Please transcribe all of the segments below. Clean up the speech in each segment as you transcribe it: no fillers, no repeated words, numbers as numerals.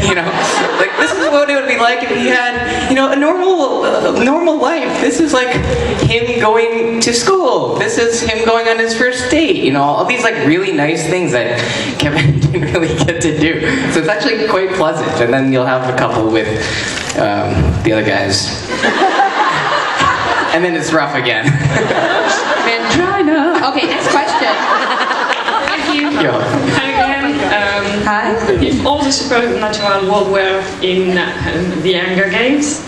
You know, like this is what it would be like if he had, you know, a normal life. This is like him going to school. This is him going on his first date. You know, all these like really nice things that Kevin didn't really get to do. So it's actually quite pleasant. And then you'll have a couple with the other guys. And then it's rough again. Mangina. Okay, next question. Thank you. Yo. Hi again. Hi. If all the supernatural world were in the Hunger Games,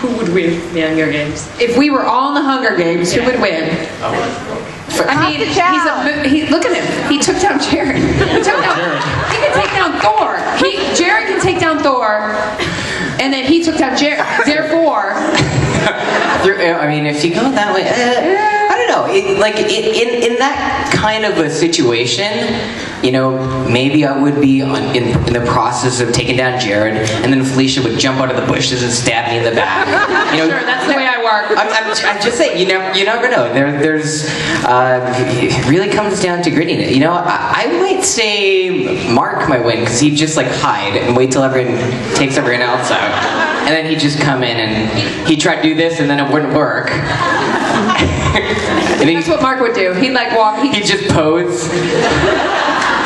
who would win the Hunger Games? If we were all in the Hunger Games, who would win? I mean, look at him. He took down Jared. He can take down Thor. Jared can take down Thor, and then he took down Jared. Therefore, I mean, if you go that way, I don't know. In that kind of a situation, you know, maybe I would be in the process of taking down Jared, and then Felicia would jump out of the bushes and stab me in the back. You know, sure, that's the way I work. I'm just saying, you never know. There's it really comes down to grittiness. You know, I might say Mark might win because he'd just like hide and wait till everyone takes everyone else out, and then he'd just come in and he'd try to do this, and then it wouldn't work. And That's what Mark would do. He'd like walk. He'd just pose.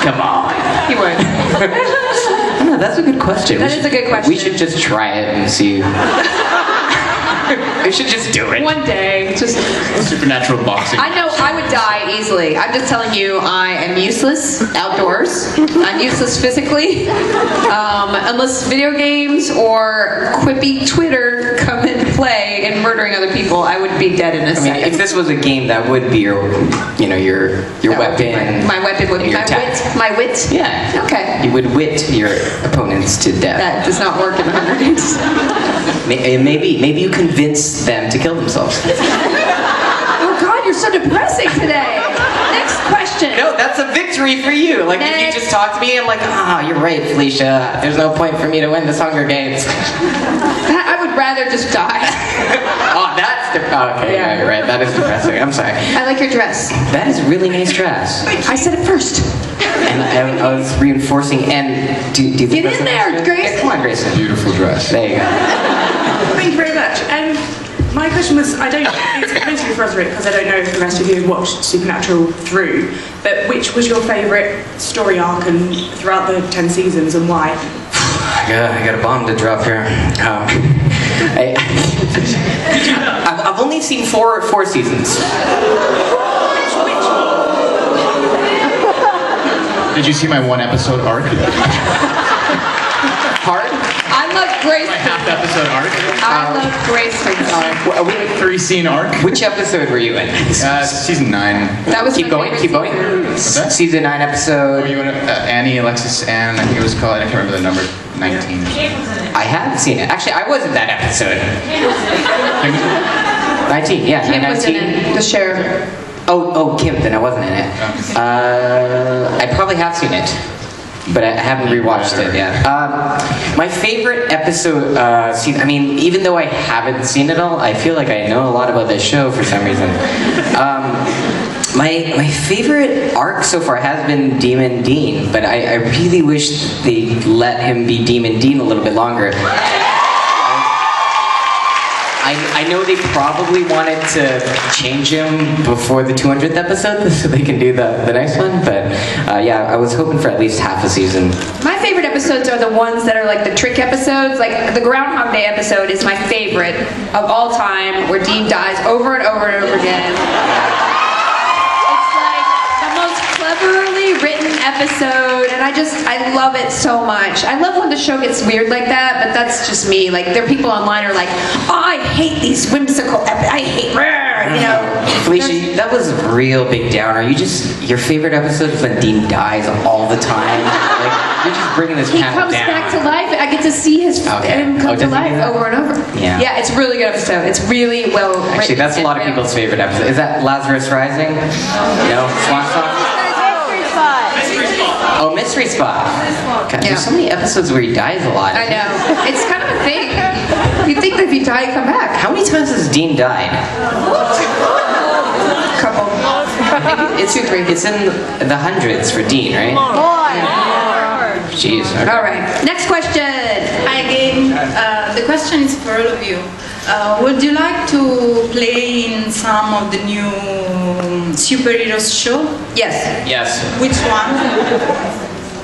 Come on. He would. I don't know, that's a good question. That is a good question. We should just try it and see. We should just do it. One day, just supernatural boxing. I know I would die easily. I'm just telling you, I am useless outdoors. I'm useless physically. Unless video games or quippy Twitter come into play and murdering other people, I would be dead in a second. If this was a game, that would be your weapon. My weapon would be my wit. My wit? Yeah. Okay. You would wit your opponents to death. That does not work in the Hunger Games. Maybe you convince them to kill themselves. Oh God, you're so depressing today. Next question. No, that's a victory for you. Like if you just talk to me, I'm like, you're right, Felicia. There's no point for me to win this Hunger Games. I would rather just die. Okay, yeah, you're right. That is depressing. I'm sorry. I like your dress. That is really nice dress. I said it first. And I was reinforcing. And do you think Get in there, Grayson. Yeah, come on, Grayson. Beautiful dress. There you go. Thank you very much. My question was, it's mostly for Osric because I don't know if the rest of you have watched Supernatural through, but which was your favourite story arc and throughout the 10 seasons and why? I got a bomb to drop here. I've only seen four seasons. Did you see my one episode arc? Hard? I love Grace. My half episode arc? I love Greyston's arc. Are we 3-scene arc? Which episode were you in? Season 9. That was Keep my going. favorite Keep going. season. What's that? Season 9 episode. Were you in Annie, Alexis, Anne? I think it was called. I can't remember the number. 19. I haven't seen it. Actually, I was in that episode. 19. Yeah, Kim 19. was in it, the sheriff. Oh, Kim. Then I wasn't in it. I probably have seen it, but I haven't rewatched it yet. My favorite episode. I mean, even though I haven't seen it all, I feel like I know a lot about this show for some reason. My favorite arc so far has been Demon Dean, but I really wish they let him be Demon Dean a little bit longer. I know they probably wanted to change him before the 200th episode so they can do the next one, but yeah, I was hoping for at least half a season. My favorite episodes are the ones that are like the trick episodes. Like the Groundhog Day episode is my favorite of all time, where Dean dies over and over and over again. It's like the most cleverly written episode, and I love it so much. I love when the show gets weird like that, but that's just me. Like there are people online who are like, oh, I hate these whimsical I hate, you know. Felicia, that was a real big downer. Your favorite episode is when Dean dies all the time. Like, you're just bringing this He panel comes down. back to life. I get to see him come to life over and over. Yeah. Yeah, it's a really good episode. It's really well written. Actually, that's a lot of and people's favorite episode. Is that Lazarus Rising? No? Swan Song? Oh, Mystery Spot. God, Yeah. there's so many episodes where he dies a lot. I know. It's kind of a thing. You'd think that if you die, you come back. How many times has Dean died? Couple. It's in the hundreds for Dean, right? Jeez. Okay. All right. Next question. Hi again. The question is for all of you. Would you like to play in some of the new superheroes show? Yes. Yes. Which one?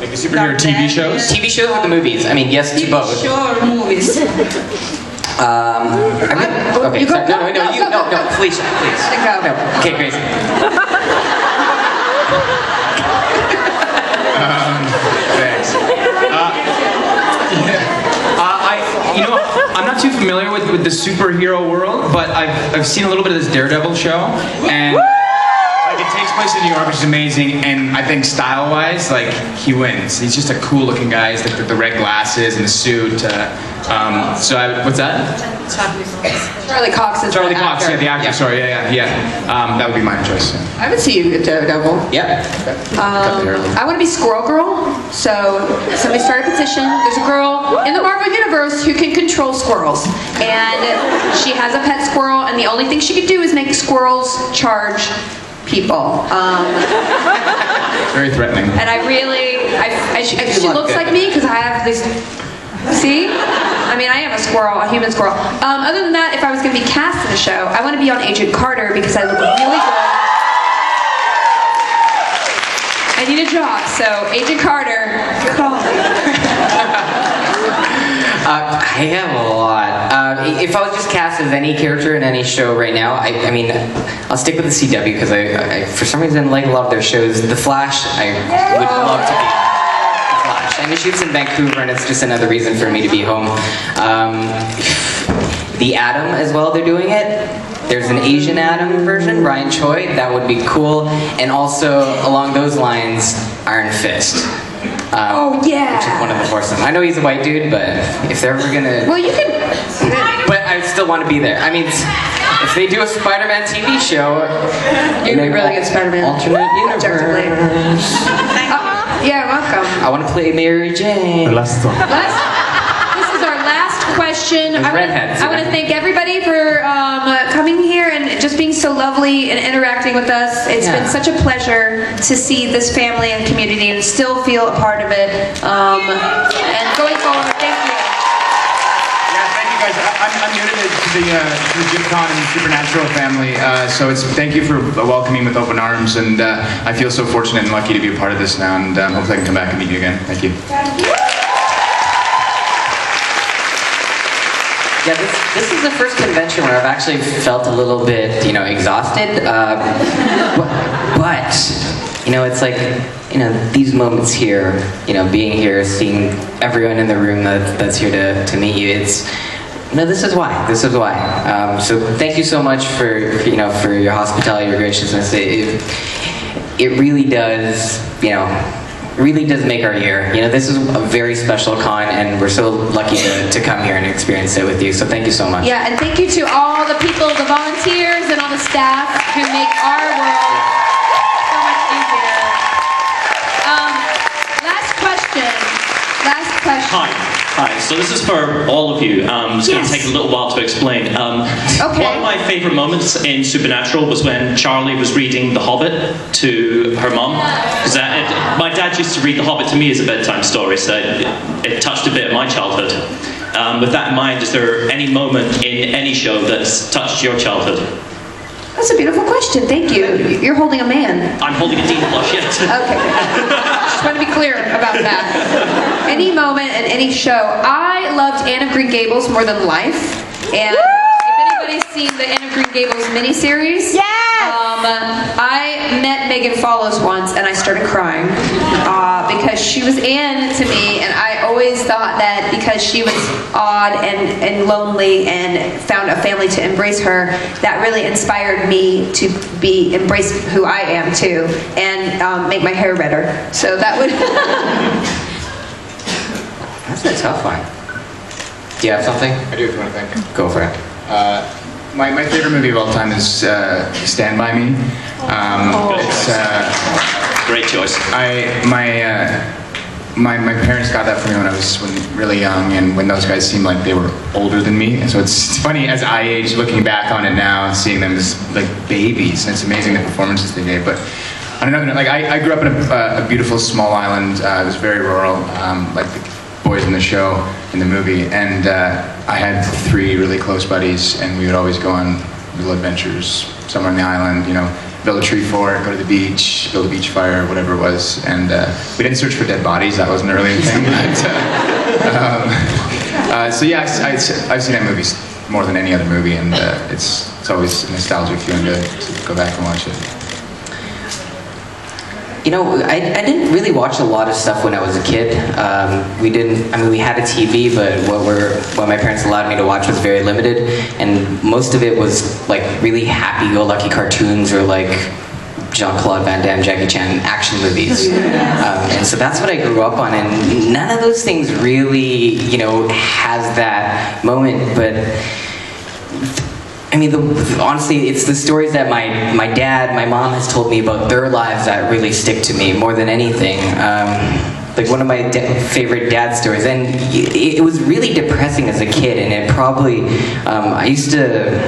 Like the superhero TV shows? TV shows or the movies? I mean, yes to TV both. show or movies? Okay. You go- sorry. No, go, go, go. Felicia, please. Go. No. Okay, Grace. Thanks. I'm not too familiar with the superhero world, but I've seen a little bit of this Daredevil show, and like it takes place in New York, which is amazing. And I think style-wise, like he wins. He's just a cool-looking guy. He's the red glasses and the suit. What's that? Charlie Cox is Charlie the Cox, actor. yeah, the actor. Yeah. Sorry, yeah. That would be my choice. I would see you at Daredevil. Yeah. I want to be Squirrel Girl. So somebody start a petition. There's a girl in the Marvel Universe who can control squirrels. And she has a pet squirrel, and the only thing she could do is make squirrels charge people. Very threatening. And I really, she look looks good. like me because I have this, see? I mean, I am a squirrel, a human squirrel. Other than that, if I was going to be cast in a show, I want to be on Agent Carter because I look really good. I need a job, so Agent Carter, call me. I have a lot. If I was just cast as any character in any show right now, I mean, I'll stick with the CW because I for some reason like a lot of their shows. The Flash, I would love to be The Flash. And he shoots in Vancouver, and it's just another reason for me to be home. The Atom as well, they're doing it. There's an Asian Atom version, Ryan Choi, that would be cool. And also, along those lines, Iron Fist. Oh, yeah. Which is one of the foursome. I know he's a white dude, but if they're ever gonna... Well, you can... But I still want to be there. I mean, if they do a Spider-Man TV show... You'd be really good Spider-Man. Alternate universe. Objectively. Yeah, welcome. I want to play Mary Jane. This is our last question. Those I redheads, want yeah. to thank everybody for coming here and just being so lovely and interacting with us. It's been such a pleasure to see this family and community and still feel a part of it. And going forward, thank you. Yeah, thank you guys. I'm new to the JIB6 and Supernatural family, so thank you for welcoming me with open arms, and I feel so fortunate and lucky to be a part of this now, and hopefully I can come back and meet you again. Thank you. Yeah, this is the first convention where I've actually felt a little bit, exhausted. But it's like, these moments here, being here, seeing everyone in the room that's here to meet you. It's, this is why. This is why. So thank you so much for your hospitality, your graciousness. It really does, really does make our year. This is a very special con, and we're so lucky to come here and experience it with you. So thank you so much. Yeah, and thank you to all the people, the volunteers, and all the staff who make our world so much easier. Last question. Hi. So this is for all of you. It's going to take a little while to explain. Okay. One of my favorite moments in Supernatural was when Charlie was reading The Hobbit to her mum. My dad used to read The Hobbit to me as a bedtime story, so it touched a bit of my childhood. With that in mind, is there any moment in any show that's touched your childhood? That's a beautiful question. Thank you. You're holding a man. I'm holding a dean blush, yes. Okay. Just want to be clear about that. Any moment in any show. I loved Anne of Green Gables more than life. And if anybody's seen the Anne of Green Gables miniseries, I met Megan Follows once and I started crying because she was Anne to me, and I always thought that because she was odd and lonely and found a family to embrace her, that really inspired me to embrace who I am too, and make my hair redder. So that would... That's a tough one. Do you have something? I do, if you want to thank you. Go for it. My favorite movie of all time is Stand By Me. It's Great choice. my parents got that for me when I was really young, and when those guys seemed like they were older than me. And so it's funny as I age, looking back on it now, seeing them as like babies. And it's amazing the performances they gave. But On another note, like I grew up in a beautiful small island. It was very rural, like the boys in the show, in the movie, and I had 3 really close buddies, and we would always go on little adventures somewhere on the island, you know, build a tree fort, go to the beach, build a beach fire, whatever it was, and we didn't search for dead bodies, that wasn't a really thing, but, so yeah, I've seen that movie more than any other movie, and it's always a nostalgic feeling to go back and watch it. You know, I didn't really watch a lot of stuff when I was a kid. We had a TV, but what my parents allowed me to watch was very limited, and most of it was like really happy-go-lucky cartoons or like Jean-Claude Van Damme, Jackie Chan action movies. And so that's what I grew up on, and none of those things really, you know, has that moment, but I mean, honestly, it's the stories that my mom has told me about their lives that really stick to me more than anything. Like one of my favorite dad stories, and it was really depressing as a kid, and it probably, I used to,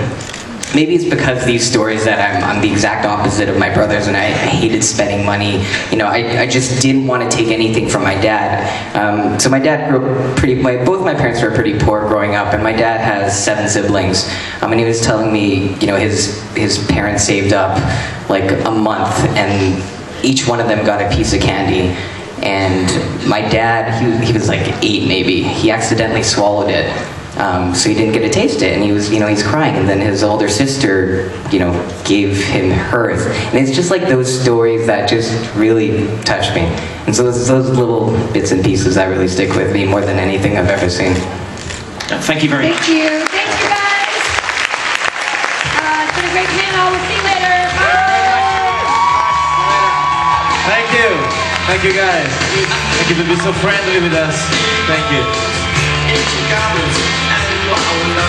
maybe it's because these stories that I'm the exact opposite of my brothers, and I hated spending money. You know, I just didn't want to take anything from my dad. So my dad grew up both my parents were pretty poor growing up, and my dad has 7 siblings. And he was telling me, you know, his parents saved up like a month, and each one of them got a piece of candy. And my dad, he was like 8 maybe. He accidentally swallowed it. So he didn't get to taste it, and he was, you know, he's crying, and then his older sister, you know, gave him hers, and it's just like those stories that just really touch me, and so those little bits and pieces that really stick with me more than anything I've ever seen. Thank you very much. Thank you guys. It's been a great panel. We'll see you later. Bye. Thank you guys. Thank you for being so friendly with us. Thank you.